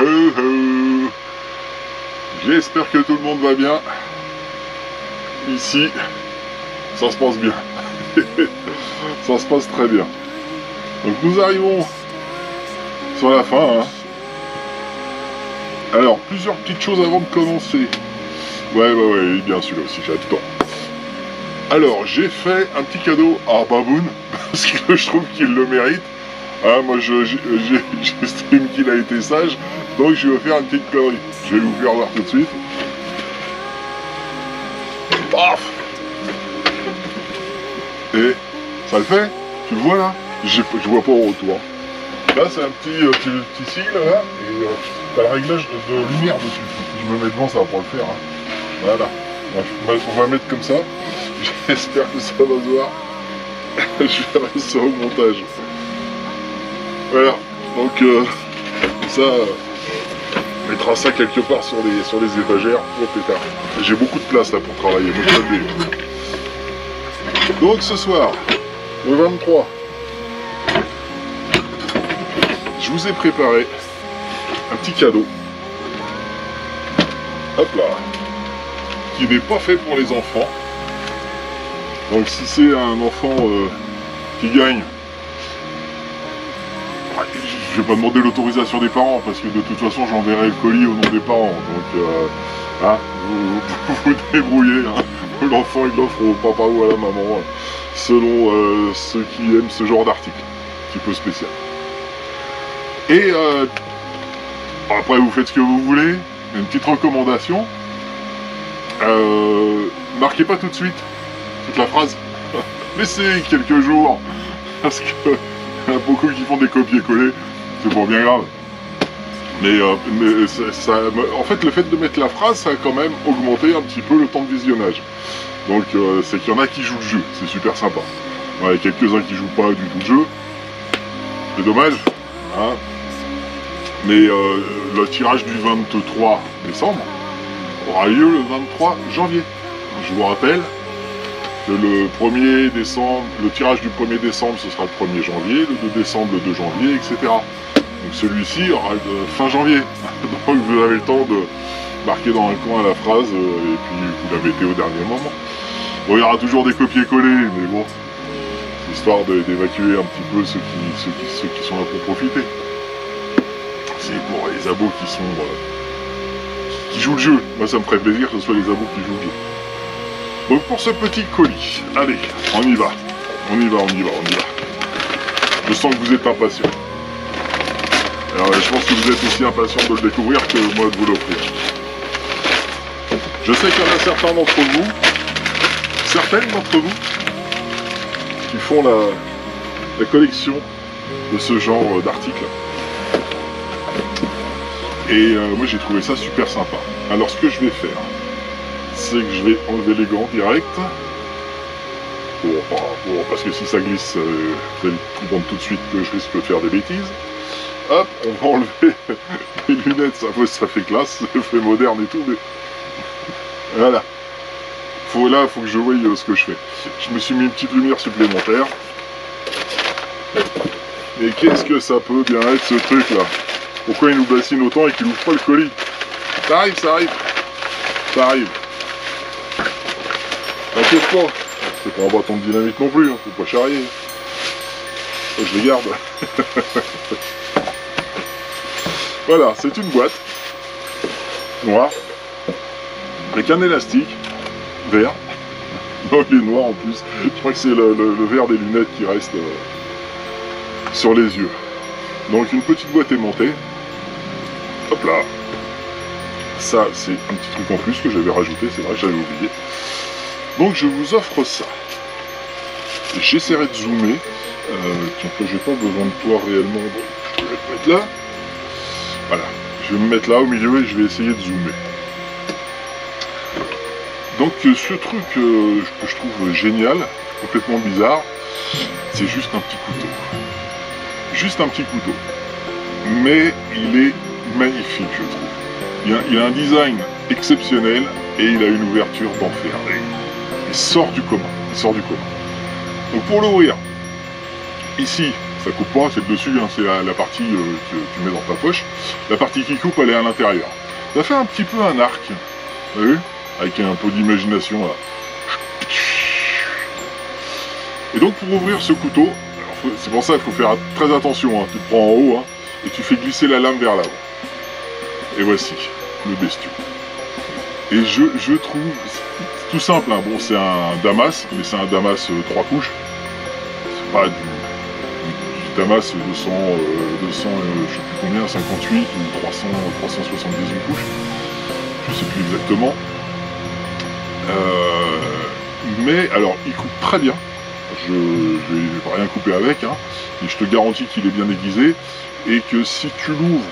ho ho. J'espère que tout le monde va bien. Ici, ça se passe bien. Ça se passe très bien. Donc nous arrivons sur la fin. Hein. Alors, plusieurs petites choses avant de commencer. Ouais, bien celui-là aussi, j'adore. Alors, j'ai fait un petit cadeau à Baboun, parce que je trouve qu'il le mérite. Hein, moi, j'estime qu'il a été sage, donc je vais vous faire une petite connerie. Je vais vous faire voir tout de suite. Paf! Et ça le fait? Tu le vois là? Je vois pas au retour. Là, c'est un petit sigle là, et t'as le réglage de lumière dessus. Si je me mets devant, ça va pas le faire. Hein. Voilà. On va mettre comme ça. J'espère que ça va se voir. Je verrai ça au montage. Voilà. Donc, ça, on mettra ça quelque part sur les étagères. Oh pétard. J'ai beaucoup de place là pour travailler. Donc, ce soir, le 23, je vous ai préparé un petit cadeau. Hop là. Qui n'est pas fait pour les enfants. Donc si c'est un enfant qui gagne, je vais pas demander l'autorisation des parents parce que de toute façon j'enverrai le colis au nom des parents. Donc hein, vous débrouillez. Hein. L'enfant il l'offre au papa ou à la maman selon ceux qui aiment ce genre d'article, un petit peu spécial. Et après vous faites ce que vous voulez. Une petite recommandation. Marquez pas tout de suite toute la phrase. Laissez quelques jours. Parce que y a beaucoup qui font des copier-coller. C'est pas bien grave. Mais en fait, le fait de mettre la phrase, ça a quand même augmenté un petit peu le temps de visionnage. Donc, c'est qu'il y en a qui jouent le jeu. C'est super sympa. Ouais, il y a quelques-uns qui jouent pas du tout le jeu. C'est dommage. Hein. Mais le tirage du 23 décembre aura lieu le 23 janvier. Je vous rappelle que le 1er décembre, le tirage du 1er décembre, ce sera le 1er janvier, le 2 décembre, le 2 janvier, etc. Donc celui-ci aura le fin janvier. Donc vous avez le temps de marquer dans un coin la phrase et puis vous la mettez au dernier moment. Bon, il y aura toujours des copier-coller, mais bon, c'est histoire d'évacuer un petit peu ceux qui sont là pour profiter. C'est pour les abos qui jouent le jeu. Moi, ça me ferait plaisir que ce soit les abos qui jouent le jeu. Donc pour ce petit colis, allez, on y va. On y va. Je sens que vous êtes impatients. Alors, je pense que vous êtes aussi impatients de le découvrir que moi de vous l'offrir. Je sais qu'il y en a certaines d'entre vous, qui font la collection de ce genre d'articles. Et moi j'ai trouvé ça super sympa. Alors ce que je vais faire, c'est que je vais enlever les gants direct. Parce que si ça glisse, vous allez comprendre tout de suite que je risque de faire des bêtises. Hop, on va enlever les lunettes, ça fait classe, ça fait moderne et tout, mais voilà. Là, il faut que je voie ce que je fais. Je me suis mis une petite lumière supplémentaire. Et qu'est-ce que ça peut bien être ce truc là? Pourquoi il nous bassine autant et qu'il ouvre pas le colis? Ça arrive. T'inquiète pas. C'est pas un bâton de dynamite non plus, hein. Faut pas charrier. Ça, je les garde. Voilà, c'est une boîte noire avec un élastique vert. Non, il est noir en plus. Je crois que c'est le vert des lunettes qui reste sur les yeux. Donc une petite boîte aimantée. Hop là. Ça, c'est un petit truc en plus que j'avais rajouté, c'est vrai, j'avais oublié. Donc je vous offre ça. J'essaierai de zoomer. Tiens, j'ai pas besoin de toi réellement. Donc je vais te mettre là. Voilà. Je vais me mettre là au milieu et je vais essayer de zoomer. Donc ce truc que je trouve génial, complètement bizarre, c'est juste un petit couteau. Juste un petit couteau. Mais il est magnifique, je trouve. Il a un design exceptionnel et il a une ouverture d'enfer. Il sort du commun. Donc pour l'ouvrir, ici, ça coupe pas, c'est le dessus, hein, c'est la partie que tu mets dans ta poche. La partie qui coupe, elle est à l'intérieur. Ça fait un petit peu un arc, vous avez vu, avec un peu d'imagination là. Et donc pour ouvrir ce couteau, c'est pour ça qu'il faut faire très attention, hein. Tu te prends en haut, hein, et tu fais glisser la lame vers l'avant. Et voici le bestiau. Et je trouve, c'est tout simple, hein. Bon c'est un damas, mais c'est un damas 3 couches. C'est pas du damas 200, je sais plus combien, 58 ou 378 couches. Je sais plus exactement. Mais alors il coupe très bien. Je vais rien couper avec, hein, et je te garantis qu'il est bien aiguisé, et que si tu l'ouvres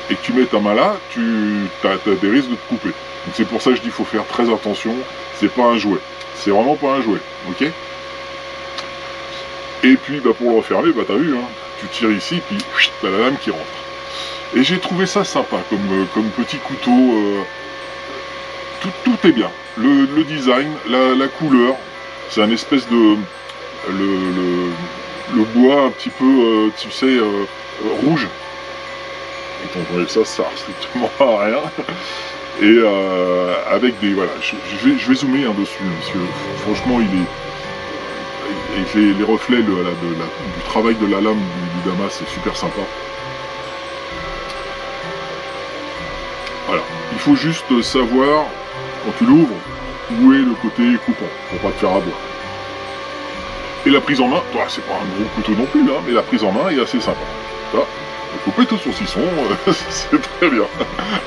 et que tu mets ta main là, tu as des risques de te couper. Donc c'est pour ça que je dis qu'il faut faire très attention, c'est pas un jouet, c'est vraiment pas un jouet, ok? Et puis bah, pour le refermer, bah t'as vu, hein, tu tires ici, puis t'as la lame qui rentre. Et j'ai trouvé ça sympa comme petit couteau, tout est bien, le design, la couleur. C'est un espèce de... le bois un petit peu, tu sais, rouge. Et quand on enlève ça, ça sert strictement à rien. Et avec des... Voilà, je vais zoomer hein, dessus, parce que franchement, les reflets du travail de la lame du damas, c'est super sympa. Voilà, il faut juste savoir, quand tu l'ouvres, où est le côté coupant, pour pas te faire avoir. Et la prise en main, c'est pas un gros couteau non plus, hein, mais la prise en main est assez sympa. Là, couper tout saucisson, c'est très bien.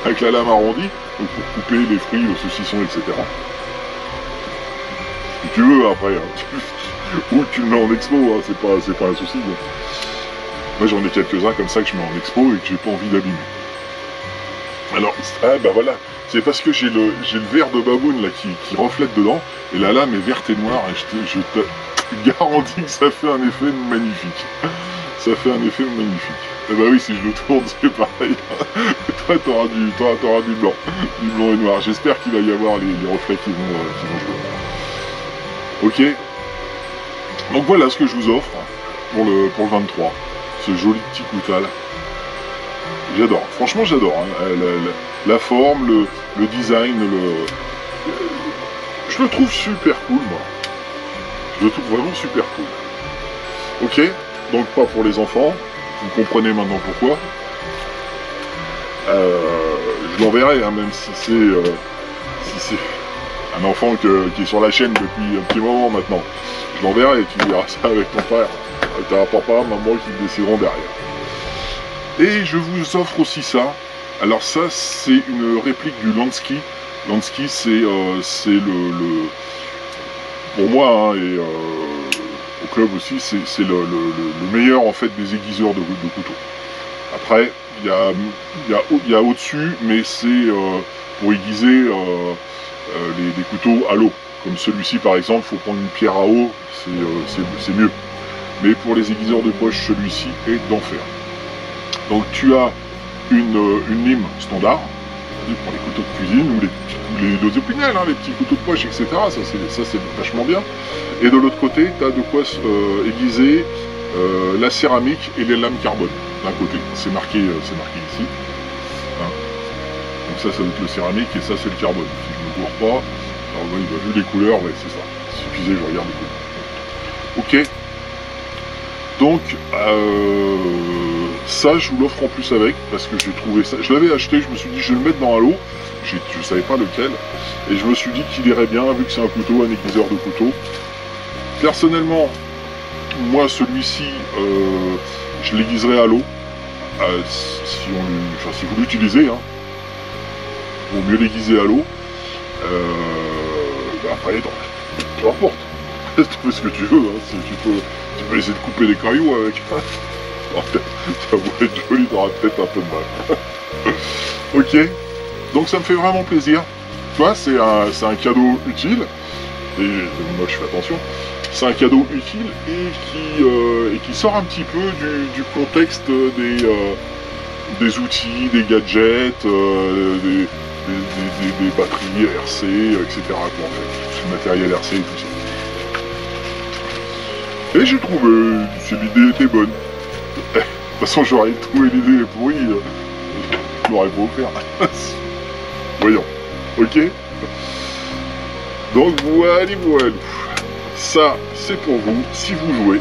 Avec la lame arrondie, donc pour couper les fruits, le saucisson, etc. Si tu veux après, hein, ou tu le mets en expo, hein, c'est pas un souci. Donc. Moi j'en ai quelques-uns comme ça que je mets en expo et que j'ai pas envie d'abîmer. Alors, bah voilà, c'est parce que j'ai le verre de baboune là qui reflète dedans, et la lame est verte et noire, et je te garantis que ça fait un effet magnifique. Ça fait un effet magnifique. Et bah oui, si je le tourne, c'est pareil. Toi, t'auras du blanc et noir. J'espère qu'il va y avoir les reflets qui vont jouer. Ok. Donc voilà ce que je vous offre pour le 23. Ce joli petit coutal. J'adore, franchement j'adore, hein. La forme, le design, je le trouve super cool moi. Je le trouve vraiment super cool. Ok, donc pas pour les enfants, vous comprenez maintenant pourquoi. Je l'enverrai, hein, même si c'est un enfant qui est sur la chaîne depuis un petit moment maintenant. Je l'enverrai et tu verras ça avec ton père. T'as papa, maman qui décideront derrière. Et je vous offre aussi ça. Alors ça, c'est une réplique du Lansky. Lansky, c'est pour moi, hein, et au club aussi, c'est le meilleur en fait des aiguiseurs de couteaux. Après, il y a au-dessus, mais c'est pour aiguiser des couteaux à l'eau. Comme celui-ci par exemple, il faut prendre une pierre à eau, c'est mieux. Mais pour les aiguiseurs de poche, celui-ci est d'enfer. Donc tu as une lime standard pour les couteaux de cuisine ou les opinels, hein, les petits couteaux de poche, etc. Ça c'est vachement bien. Et de l'autre côté, tu as de quoi aiguiser la céramique et les lames carbone d'un côté. C'est marqué ici. Hein. Donc ça doit être le céramique et ça c'est le carbone. Si je ne me gourre pas, alors oui, vu les couleurs, ouais, c'est ça. Il suffisait que je regarde les couleurs. Ok. Donc ça je vous l'offre en plus avec, parce que j'ai trouvé ça, je l'avais acheté, je me suis dit je vais le mettre dans un lot, je ne savais pas lequel, et je me suis dit qu'il irait bien vu que c'est un couteau, un aiguiseur de couteau. Personnellement, moi celui-ci, je l'aiguiserai à l'eau, si vous l'utilisez, hein, vaut mieux l'aiguiser à l'eau, après, peu importe, tu fais ce que tu veux, hein, tu peux essayer de couper des cailloux avec. Ça va être joli, t'auras peut-être un peu de mal. Ok, donc ça me fait vraiment plaisir. Tu vois, c'est un cadeau utile. Et moi je fais attention. C'est un cadeau utile et qui sort un petit peu du contexte des outils, des gadgets, des batteries RC, etc. Quoi, en fait. Le matériel RC et tout ça. Et j'ai trouvé, si l'idée était bonne. De toute façon, j'aurais trouvé l'idée pourrie, je m'aurais pas offert. Voyons, ok. Donc voilà. Ça, c'est pour vous, si vous jouez.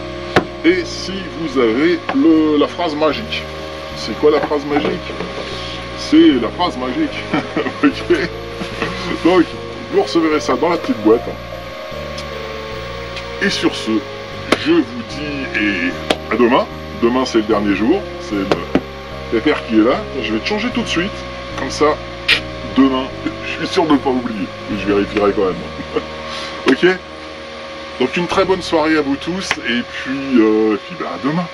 Et si vous avez la phrase magique. C'est quoi la phrase magique? C'est la phrase magique. Ok. Donc, vous recevrez ça dans la petite boîte. Et sur ce, je vous dis et à demain. Demain, c'est le dernier jour. C'est le pépère qui est là. Je vais te changer tout de suite. Comme ça, demain, je suis sûr de ne pas oublier. Je vérifierai quand même. Ok. Donc une très bonne soirée à vous tous. Et puis bah, à demain.